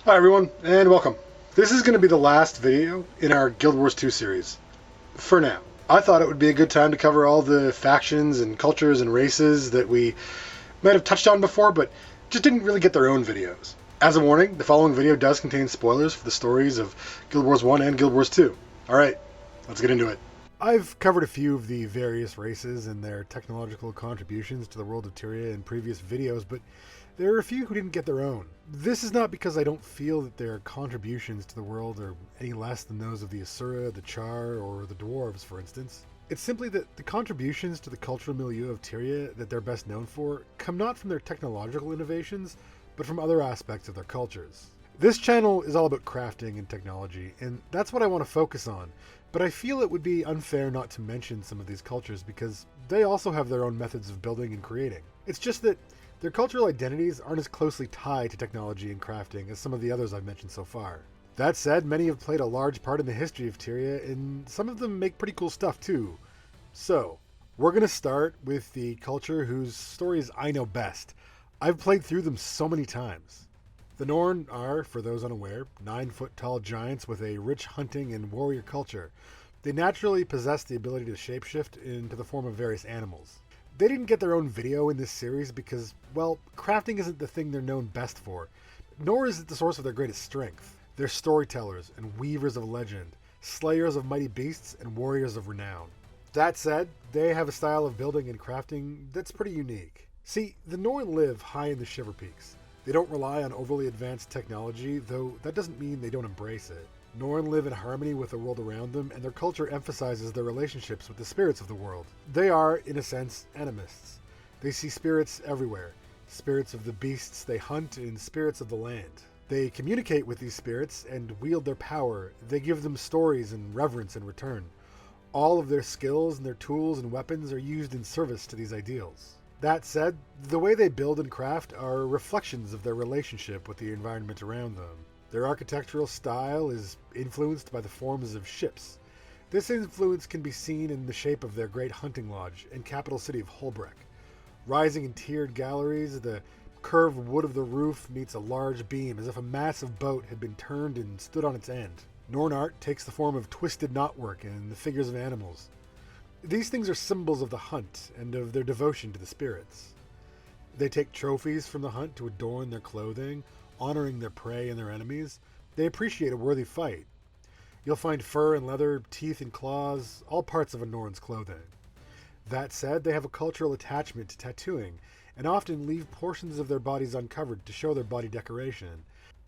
Hi everyone, and welcome. This is going to be the last video in our Guild Wars 2 series. For now. I thought it would be a good time to cover all the factions and cultures and races that we might have touched on before, but just didn't really get their own videos. As a warning, the following video does contain spoilers for the stories of Guild Wars 1 and Guild Wars 2. Alright, let's get into it. I've covered a few of the various races and their technological contributions to the world of Tyria in previous videos, but there are a few who didn't get their own. This is not because I don't feel that their contributions to the world are any less than those of the Asura, the Char, or the Dwarves, for instance. It's simply that the contributions to the cultural milieu of Tyria that they're best known for come not from their technological innovations, but from other aspects of their cultures. This channel is all about crafting and technology, and that's what I want to focus on, but I feel it would be unfair not to mention some of these cultures because they also have their own methods of building and creating. It's just that their cultural identities aren't as closely tied to technology and crafting as some of the others I've mentioned so far. That said, many have played a large part in the history of Tyria, and some of them make pretty cool stuff too. So, we're going to start with the culture whose stories I know best. I've played through them so many times. The Norn are, for those unaware, 9-foot-tall giants with a rich hunting and warrior culture. They naturally possess the ability to shapeshift into the form of various animals. They didn't get their own video in this series because, well, crafting isn't the thing they're known best for, nor is it the source of their greatest strength. They're storytellers and weavers of legend, slayers of mighty beasts and warriors of renown. That said, they have a style of building and crafting that's pretty unique. See, the Norn live high in the Shiver Peaks. They don't rely on overly advanced technology, though that doesn't mean they don't embrace it. Norn live in harmony with the world around them, and their culture emphasizes their relationships with the spirits of the world. They are, in a sense, animists. They see spirits everywhere. Spirits of the beasts they hunt and spirits of the land. They communicate with these spirits and wield their power. They give them stories and reverence in return. All of their skills and their tools and weapons are used in service to these ideals. That said, the way they build and craft are reflections of their relationship with the environment around them. Their architectural style is influenced by the forms of ships. This influence can be seen in the shape of their great hunting lodge and capital city of Holbreck. Rising in tiered galleries, the curved wood of the roof meets a large beam as if a massive boat had been turned and stood on its end. Norn art takes the form of twisted knotwork and the figures of animals. These things are symbols of the hunt and of their devotion to the spirits. They take trophies from the hunt to adorn their clothing, honoring their prey and their enemies. They appreciate a worthy fight. You'll find fur and leather, teeth and claws, all parts of a Norn's clothing. That said, they have a cultural attachment to tattooing, and often leave portions of their bodies uncovered to show their body decoration.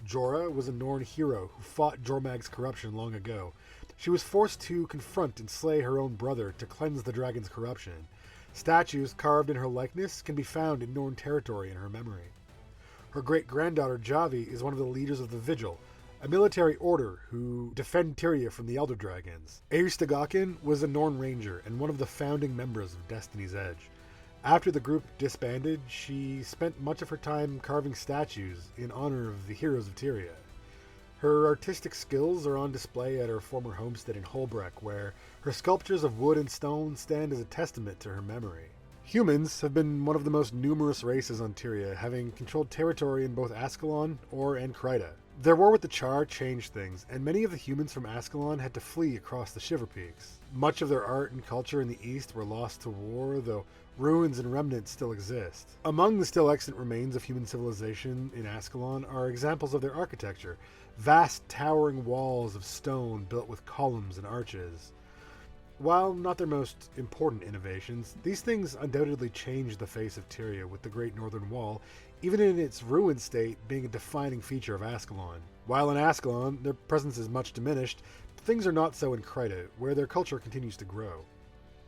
Jorah was a Norn hero who fought Jormag's corruption long ago. She was forced to confront and slay her own brother to cleanse the dragon's corruption. Statues carved in her likeness can be found in Norn territory in her memory. Her great-granddaughter Javi is one of the leaders of the Vigil, a military order who defend Tyria from the Elder Dragons. Eirstagaken was a Norn ranger and one of the founding members of Destiny's Edge. After the group disbanded, she spent much of her time carving statues in honor of the heroes of Tyria. Her artistic skills are on display at her former homestead in Holbreck, where her sculptures of wood and stone stand as a testament to her memory. Humans have been one of the most numerous races on Tyria, having controlled territory in both Ascalon and Kryta. Their war with the Char changed things, and many of the humans from Ascalon had to flee across the Shiver Peaks. Much of their art and culture in the east were lost to war, though ruins and remnants still exist. Among the still extant remains of human civilization in Ascalon are examples of their architecture, vast towering walls of stone built with columns and arches. While not their most important innovations, these things undoubtedly changed the face of Tyria, with the Great Northern Wall, even in its ruined state, being a defining feature of Ascalon. While in Ascalon, their presence is much diminished, things are not so in Kryta, where their culture continues to grow.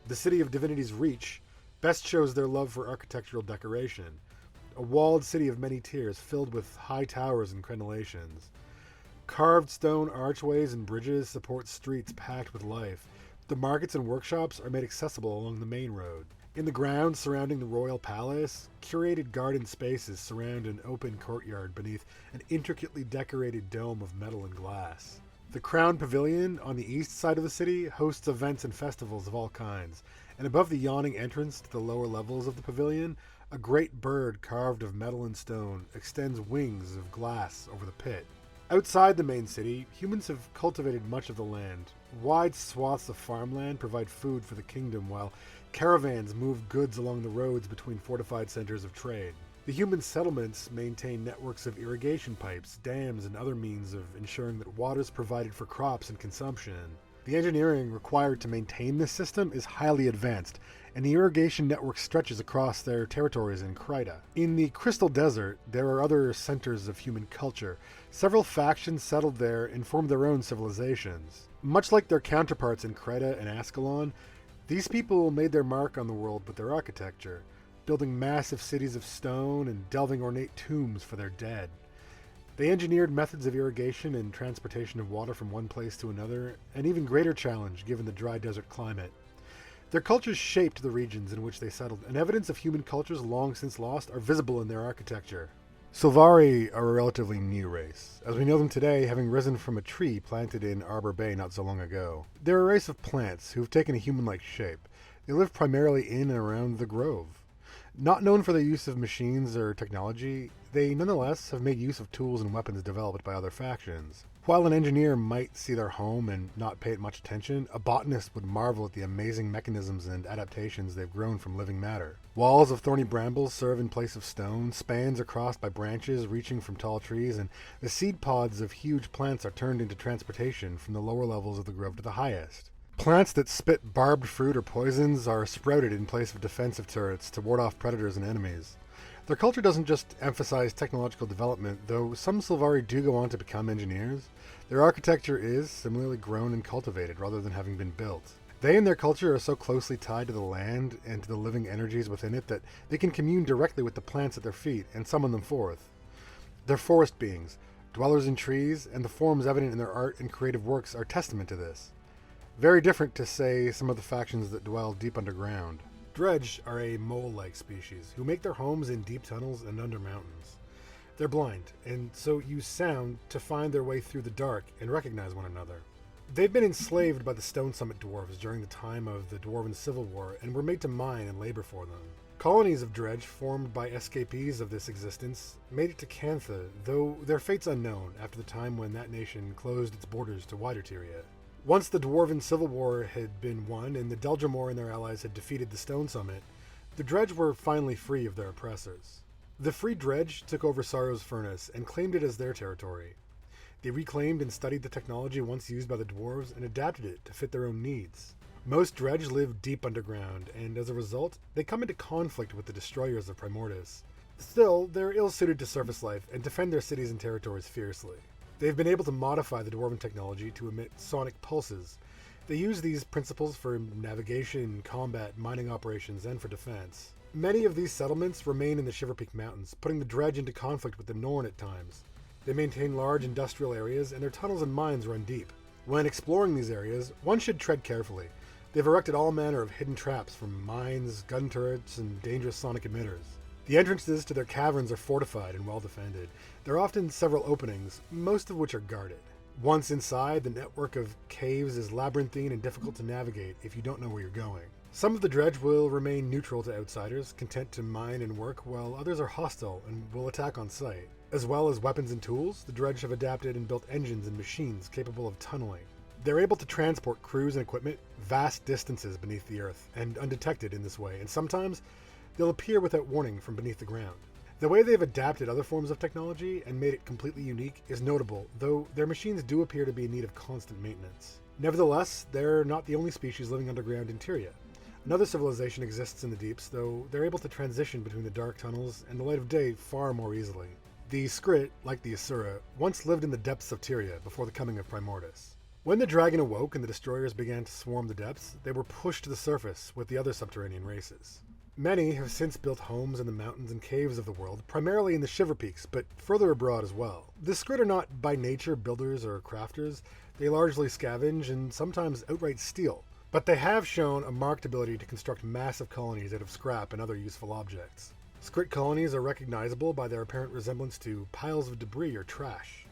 The City of Divinity's Reach best shows their love for architectural decoration, a walled city of many tiers filled with high towers and crenellations. Carved stone archways and bridges support streets packed with life. The markets and workshops are made accessible along the main road. In the grounds surrounding the royal palace, curated garden spaces surround an open courtyard beneath an intricately decorated dome of metal and glass. The Crown Pavilion on the east side of the city hosts events and festivals of all kinds, and above the yawning entrance to the lower levels of the pavilion, a great bird carved of metal and stone extends wings of glass over the pit. Outside the main city, humans have cultivated much of the land. Wide swaths of farmland provide food for the kingdom, while caravans move goods along the roads between fortified centers of trade. The human settlements maintain networks of irrigation pipes, dams, and other means of ensuring that water is provided for crops and consumption. The engineering required to maintain this system is highly advanced, and the irrigation network stretches across their territories in Kryta. In the Crystal Desert, there are other centers of human culture. Several factions settled there and formed their own civilizations. Much like their counterparts in Kryta and Ascalon, these people made their mark on the world with their architecture, building massive cities of stone and delving ornate tombs for their dead. They engineered methods of irrigation and transportation of water from one place to another, an even greater challenge given the dry desert climate. Their cultures shaped the regions in which they settled, and evidence of human cultures long since lost are visible in their architecture. Sylvari are a relatively new race, as we know them today having risen from a tree planted in Arbor Bay not so long ago. They're a race of plants who've taken a human-like shape. They live primarily in and around the Grove. Not known for their use of machines or technology, they nonetheless have made use of tools and weapons developed by other factions. While an engineer might see their home and not pay it much attention, a botanist would marvel at the amazing mechanisms and adaptations they've grown from living matter. Walls of thorny brambles serve in place of stone, spans are crossed by branches reaching from tall trees, and the seed pods of huge plants are turned into transportation from the lower levels of the grove to the highest. Plants that spit barbed fruit or poisons are sprouted in place of defensive turrets to ward off predators and enemies. Their culture doesn't just emphasize technological development, though some Sylvari do go on to become engineers. Their architecture is similarly grown and cultivated rather than having been built. They and their culture are so closely tied to the land and to the living energies within it that they can commune directly with the plants at their feet and summon them forth. They're forest beings, dwellers in trees, and the forms evident in their art and creative works are testament to this. Very different to, say, some of the factions that dwell deep underground. Dredge are a mole-like species who make their homes in deep tunnels and under mountains. They're blind, and so use sound to find their way through the dark and recognize one another. They've been enslaved by the Stone Summit dwarves during the time of the Dwarven Civil War and were made to mine and labor for them. Colonies of Dredge, formed by escapees of this existence, made it to Cantha, though their fate's unknown after the time when that nation closed its borders to wider Tyria. Once the Dwarven Civil War had been won and the Deldrimor and their allies had defeated the Stone Summit, the Dredge were finally free of their oppressors. The free Dredge took over Sorrow's Furnace and claimed it as their territory. They reclaimed and studied the technology once used by the dwarves and adapted it to fit their own needs. Most Dredge live deep underground, and as a result, they come into conflict with the destroyers of Primordus. Still, they're ill-suited to surface life and defend their cities and territories fiercely. They've been able to modify the Dwarven technology to emit sonic pulses. They use these principles for navigation, combat, mining operations, and for defense. Many of these settlements remain in the Shiverpeak Mountains, putting the Dredge into conflict with the Norn at times. They maintain large industrial areas, and their tunnels and mines run deep. When exploring these areas, one should tread carefully. They've erected all manner of hidden traps, from mines, gun turrets, and dangerous sonic emitters. The entrances to their caverns are fortified and well defended. There are often several openings, most of which are guarded. Once inside, the network of caves is labyrinthine and difficult to navigate if you don't know where you're going. Some of the Dredge will remain neutral to outsiders, content to mine and work, while others are hostile and will attack on sight. As well as weapons and tools, the Dredge have adapted and built engines and machines capable of tunneling. They're able to transport crews and equipment vast distances beneath the earth, and undetected in this way, and sometimes they'll appear without warning from beneath the ground. The way they've adapted other forms of technology and made it completely unique is notable, though their machines do appear to be in need of constant maintenance. Nevertheless, they're not the only species living underground in Tyria. Another civilization exists in the deeps, though they're able to transition between the dark tunnels and the light of day far more easily. The Skrit, like the Asura, once lived in the depths of Tyria before the coming of Primordus. When the dragon awoke and the destroyers began to swarm the depths, they were pushed to the surface with the other subterranean races. Many have since built homes in the mountains and caves of the world, primarily in the Shiverpeaks, but further abroad as well. The Skrit are not by nature builders or crafters. They largely scavenge and sometimes outright steal. But they have shown a marked ability to construct massive colonies out of scrap and other useful objects. Skrit colonies are recognizable by their apparent resemblance to piles of debris or trash.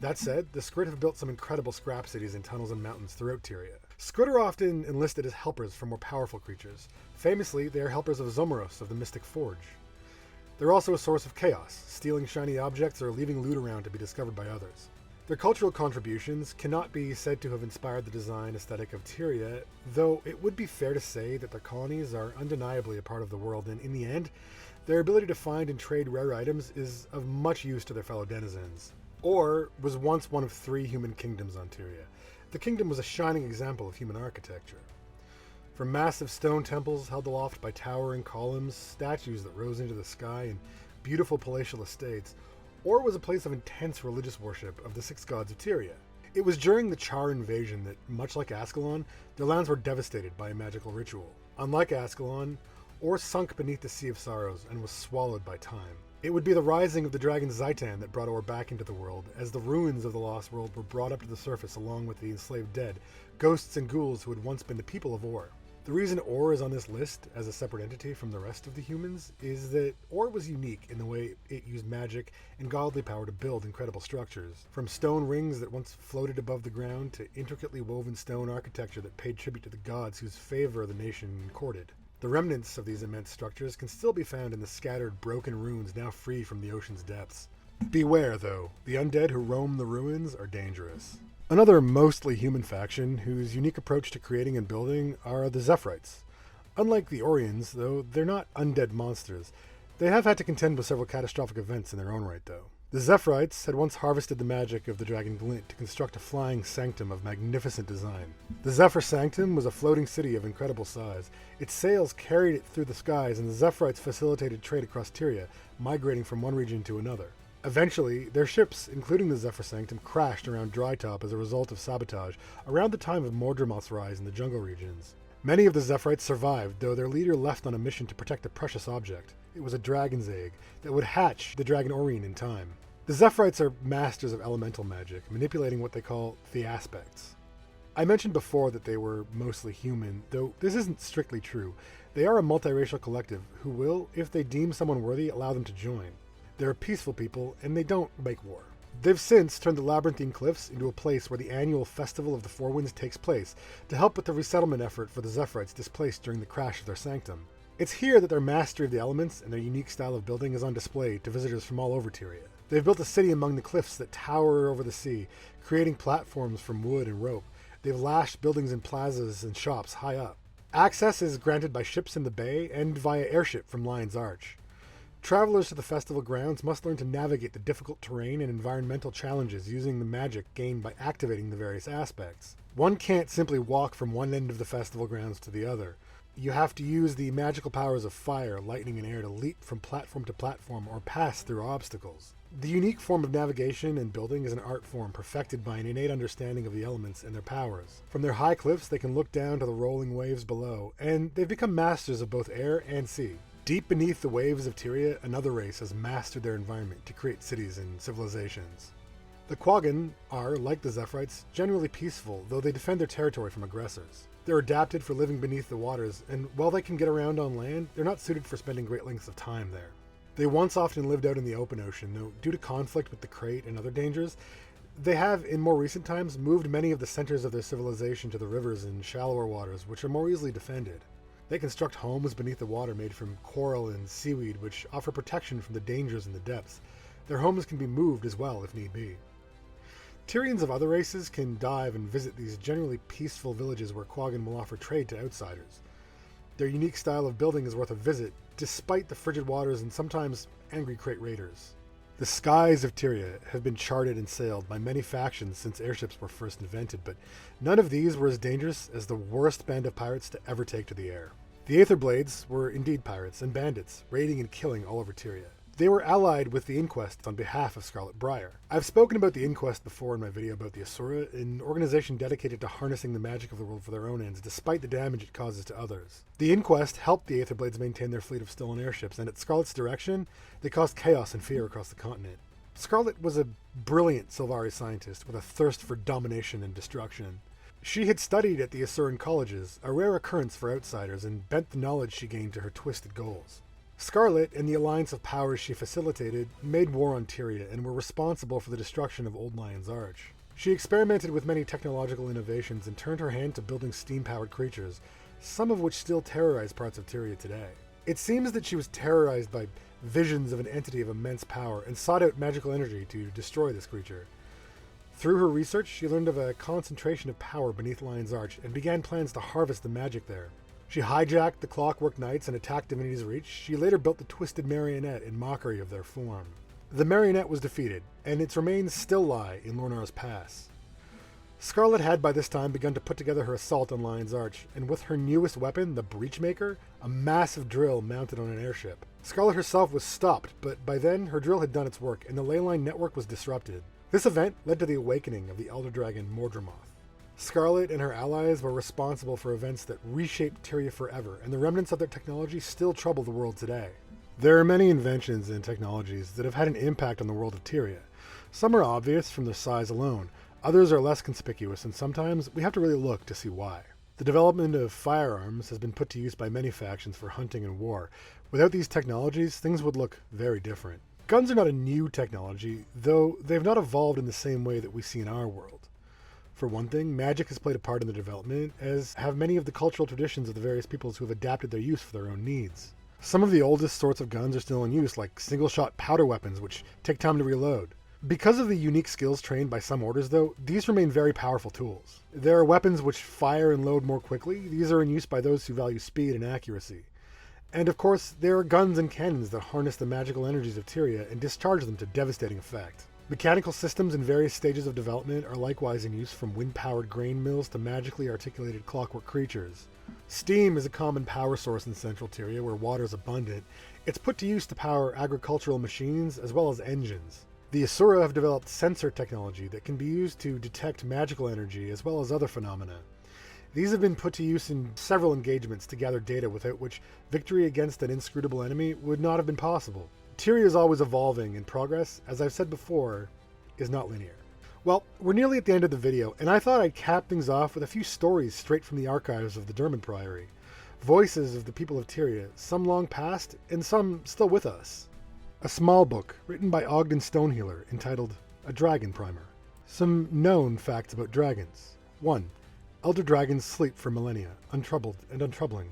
That said, the Skrit have built some incredible scrap cities in tunnels and mountains throughout Tyria. Skrit are often enlisted as helpers for more powerful creatures. Famously, they are helpers of Zomaros of the Mystic Forge. They're also a source of chaos, stealing shiny objects or leaving loot around to be discovered by others. Their cultural contributions cannot be said to have inspired the design aesthetic of Tyria, though it would be fair to say that their colonies are undeniably a part of the world, and in the end, their ability to find and trade rare items is of much use to their fellow denizens. Or was once one of 3 human kingdoms on Tyria. The kingdom was a shining example of human architecture. From massive stone temples held aloft by towering columns, statues that rose into the sky, and beautiful palatial estates, Or was a place of intense religious worship of the 6 gods of Tyria. It was during the Char invasion that, much like Ascalon, their lands were devastated by a magical ritual. Unlike Ascalon, Or sunk beneath the Sea of Sorrows and was swallowed by time. It would be the rising of the dragon Zaitan that brought Or back into the world, as the ruins of the Lost World were brought up to the surface along with the enslaved dead, ghosts and ghouls who had once been the people of Or. The reason Or is on this list as a separate entity from the rest of the humans is that Or was unique in the way it used magic and godly power to build incredible structures. From stone rings that once floated above the ground to intricately woven stone architecture that paid tribute to the gods whose favor the nation courted. The remnants of these immense structures can still be found in the scattered, broken ruins now free from the ocean's depths. Beware, though, the undead who roam the ruins are dangerous. Another mostly human faction whose unique approach to creating and building are the Zephyrites. Unlike the Orions, though, they're not undead monsters. They have had to contend with several catastrophic events in their own right, though. The Zephyrites had once harvested the magic of the dragon Glint to construct a flying sanctum of magnificent design. The Zephyr Sanctum was a floating city of incredible size. Its sails carried it through the skies, and the Zephyrites facilitated trade across Tyria, migrating from one region to another. Eventually, their ships, including the Zephyr Sanctum, crashed around Drytop as a result of sabotage around the time of Mordremoth's rise in the jungle regions. Many of the Zephyrites survived, though their leader left on a mission to protect a precious object. It was a dragon's egg that would hatch the dragon Aurene in time. The Zephyrites are masters of elemental magic, manipulating what they call the aspects. I mentioned before that they were mostly human, though this isn't strictly true. They are a multiracial collective who will, if they deem someone worthy, allow them to join. They're a peaceful people, and they don't make war. They've since turned the Labyrinthine Cliffs into a place where the annual Festival of the Four Winds takes place, to help with the resettlement effort for the Zephyrites displaced during the crash of their sanctum. It's here that their mastery of the elements and their unique style of building is on display to visitors from all over Tyria. They've built a city among the cliffs that tower over the sea, creating platforms from wood and rope. They've lashed buildings and plazas and shops high up. Access is granted by ships in the bay and via airship from Lion's Arch. Travelers to the festival grounds must learn to navigate the difficult terrain and environmental challenges using the magic gained by activating the various aspects. One can't simply walk from one end of the festival grounds to the other. You have to use the magical powers of fire, lightning, and air to leap from platform to platform or pass through obstacles. The unique form of navigation and building is an art form perfected by an innate understanding of the elements and their powers. From their high cliffs, they can look down to the rolling waves below, and they've become masters of both air and sea. Deep beneath the waves of Tyria, another race has mastered their environment to create cities and civilizations. The Quaggan are, like the Zephyrites, generally peaceful, though they defend their territory from aggressors. They're adapted for living beneath the waters, and while they can get around on land, they're not suited for spending great lengths of time there. They once often lived out in the open ocean, though due to conflict with the Crate and other dangers, they have, in more recent times, moved many of the centers of their civilization to the rivers and shallower waters, which are more easily defended. They construct homes beneath the water made from coral and seaweed, which offer protection from the dangers in the depths. Their homes can be moved as well, if need be. Tyrians of other races can dive and visit these generally peaceful villages where Quaggan will offer trade to outsiders. Their unique style of building is worth a visit, despite the frigid waters and sometimes angry Crate raiders. The skies of Tyria have been charted and sailed by many factions since airships were first invented, but none of these were as dangerous as the worst band of pirates to ever take to the air. The Aetherblades were indeed pirates and bandits, raiding and killing all over Tyria. They were allied with the Inquest on behalf of Scarlet Briar. I've spoken about the Inquest before in my video about the Asura, an organization dedicated to harnessing the magic of the world for their own ends, despite the damage it causes to others. The Inquest helped the Aetherblades maintain their fleet of stolen airships, and at Scarlet's direction, they caused chaos and fear across the continent. Scarlet was a brilliant Sylvari scientist with a thirst for domination and destruction. She had studied at the Asuran colleges, a rare occurrence for outsiders, and bent the knowledge she gained to her twisted goals. Scarlet and the alliance of powers she facilitated made war on Tyria and were responsible for the destruction of Old Lion's Arch. She experimented with many technological innovations and turned her hand to building steam-powered creatures, some of which still terrorize parts of Tyria today. It seems that she was terrorized by visions of an entity of immense power and sought out magical energy to destroy this creature. Through her research, she learned of a concentration of power beneath Lion's Arch and began plans to harvest the magic there. She hijacked the Clockwork Knights and attacked Divinity's Reach. She later built the Twisted Marionette in mockery of their form. The Marionette was defeated, and its remains still lie in Lornar's Pass. Scarlet had by this time begun to put together her assault on Lion's Arch, and with her newest weapon, the Breachmaker, a massive drill mounted on an airship. Scarlet herself was stopped, but by then her drill had done its work, and the leyline network was disrupted. This event led to the awakening of the Elder Dragon Mordramoth. Scarlet and her allies were responsible for events that reshaped Tyria forever, and the remnants of their technology still trouble the world today. There are many inventions and technologies that have had an impact on the world of Tyria. Some are obvious from their size alone, others are less conspicuous, and sometimes we have to really look to see why. The development of firearms has been put to use by many factions for hunting and war. Without these technologies, things would look very different. Guns are not a new technology, though they've not evolved in the same way that we see in our world. For one thing, magic has played a part in the development, as have many of the cultural traditions of the various peoples who have adapted their use for their own needs. Some of the oldest sorts of guns are still in use, like single-shot powder weapons, which take time to reload. Because of the unique skills trained by some orders, though, these remain very powerful tools. There are weapons which fire and load more quickly. These are in use by those who value speed and accuracy. And of course, there are guns and cannons that harness the magical energies of Tyria and discharge them to devastating effect. Mechanical systems in various stages of development are likewise in use, from wind-powered grain mills to magically articulated clockwork creatures. Steam is a common power source in central Tyria, where water is abundant. It's put to use to power agricultural machines as well as engines. The Asura have developed sensor technology that can be used to detect magical energy as well as other phenomena. These have been put to use in several engagements to gather data without which victory against an inscrutable enemy would not have been possible. Tyria is always evolving, and progress, as I've said before, is not linear. Well, we're nearly at the end of the video, and I thought I'd cap things off with a few stories straight from the archives of the Dermot Priory. Voices of the people of Tyria, some long past, and some still with us. A small book, written by Ogden Stonehealer, entitled A Dragon Primer. Some known facts about dragons. 1. Elder dragons sleep for millennia, untroubled and untroubling.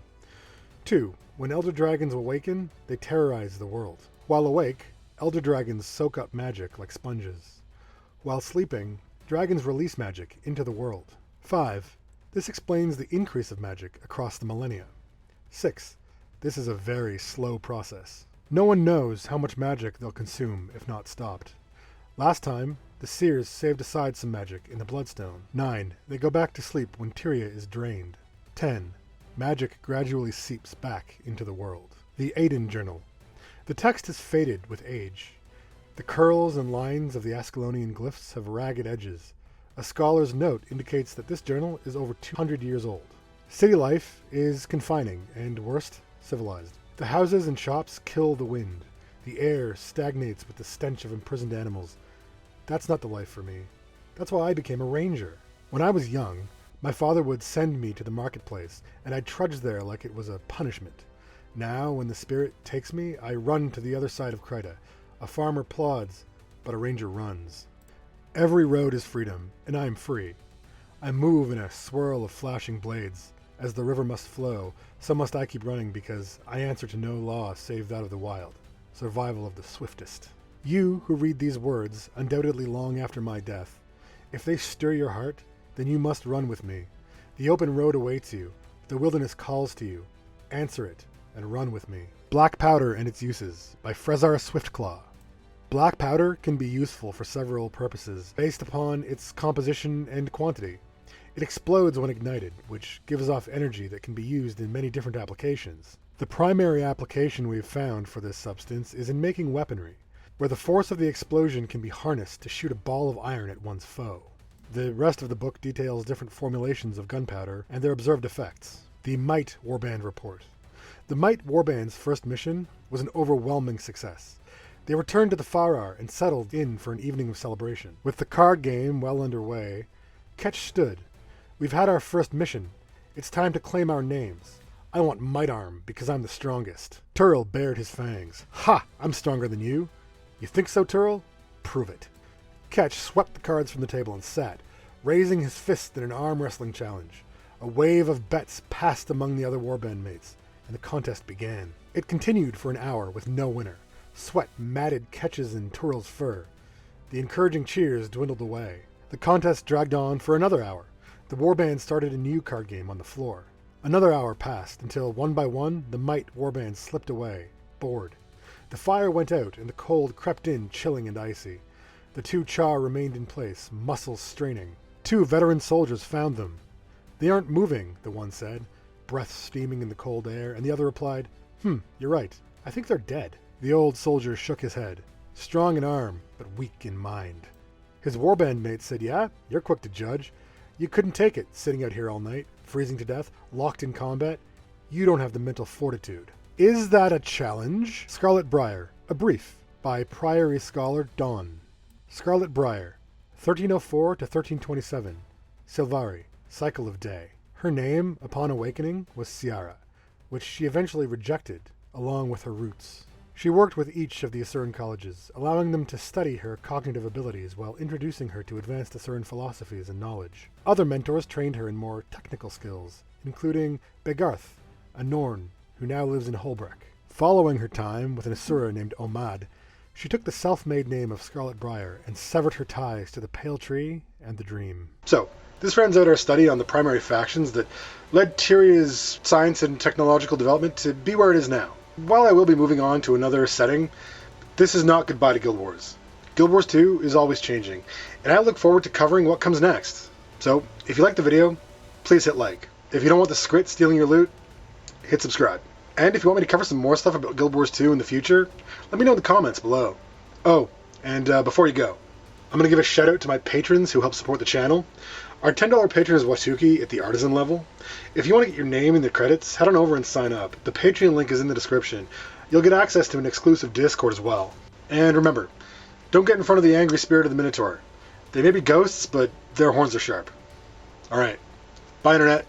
2. When elder dragons awaken, they terrorize the world. While awake, elder dragons soak up magic like sponges. While sleeping, dragons release magic into the world. 5. This explains the increase of magic across the millennia. 6. This is a very slow process. No one knows how much magic they'll consume if not stopped. Last time, the seers saved aside some magic in the Bloodstone. 9. They go back to sleep when Tyria is drained. 10. Magic gradually seeps back into the world. The Aiden Journal. The text has faded with age. The curls and lines of the Ascalonian glyphs have ragged edges. A scholar's note indicates that this journal is over 200 years old. City life is confining and, worst, civilized. The houses and shops kill the wind. The air stagnates with the stench of imprisoned animals. That's not the life for me. That's why I became a ranger. When I was young, my father would send me to the marketplace, and I'd trudge there like it was a punishment. Now, when the spirit takes me, I run to the other side of Creta. A farmer plods, but a ranger runs. Every road is freedom, and I am free. I move in a swirl of flashing blades. As the river must flow, so must I keep running, because I answer to no law save that of the wild. Survival of the swiftest. You who read these words, undoubtedly long after my death, if they stir your heart, then you must run with me. The open road awaits you. The wilderness calls to you. Answer it, and run with me. Black Powder and Its Uses by Frezar Swiftclaw. Black powder can be useful for several purposes based upon its composition and quantity. It explodes when ignited, which gives off energy that can be used in many different applications. The primary application we've found for this substance is in making weaponry, where the force of the explosion can be harnessed to shoot a ball of iron at one's foe. The rest of the book details different formulations of gunpowder and their observed effects. The Might Warband Report. The Might Warband's first mission was an overwhelming success. They returned to the Farar and settled in for an evening of celebration. With the card game well underway, Ketch stood. We've had our first mission. It's time to claim our names. I want Might Arm because I'm the strongest. Turl bared his fangs. Ha! I'm stronger than you. You think so, Turl? Prove it. Ketch swept the cards from the table and sat, raising his fist in an arm wrestling challenge. A wave of bets passed among the other warband mates, and the contest began. It continued for an hour with no winner. Sweat matted Ketch's and Turl's fur. The encouraging cheers dwindled away. The contest dragged on for another hour. The warband started a new card game on the floor. Another hour passed until, one by one, the Might warband slipped away, bored. The fire went out and the cold crept in, chilling and icy. The two Char remained in place, muscles straining. Two veteran soldiers found them. "They aren't moving," the one said, breath steaming in the cold air, and the other replied, "You're right. I think they're dead." The old soldier shook his head, strong in arm, but weak in mind. His warband mate said, "Yeah, you're quick to judge. You couldn't take it, sitting out here all night, freezing to death, locked in combat. You don't have the mental fortitude." Is that a challenge? Scarlet Briar, a brief, by Priory scholar Dawn. Scarlet Briar, 1304 to 1327. Silvari, cycle of day. Her name, upon awakening, was Ciara, which she eventually rejected, along with her roots. She worked with each of the Asuran colleges, allowing them to study her cognitive abilities while introducing her to advanced Asuran philosophies and knowledge. Other mentors trained her in more technical skills, including Begarth, a Norn who now lives in Holbrook. Following her time with an Asura named Omad, she took the self-made name of Scarlet Briar and severed her ties to the Pale Tree and the Dream. So, this rounds out our study on the primary factions that led Tyria's science and technological development to be where it is now. While I will be moving on to another setting, this is not goodbye to Guild Wars. Guild Wars 2 is always changing, and I look forward to covering what comes next. So, if you like the video, please hit like. If you don't want the squid stealing your loot, hit subscribe. And if you want me to cover some more stuff about Guild Wars 2 in the future, let me know in the comments below. Oh, and before you go, I'm going to give a shout out to my patrons who help support the channel. Our $10 patron is Watuki at the Artisan level. If you want to get your name in the credits, head on over and sign up. The Patreon link is in the description. You'll get access to an exclusive Discord as well. And remember, don't get in front of the angry spirit of the Minotaur. They may be ghosts, but their horns are sharp. Alright, bye Internet.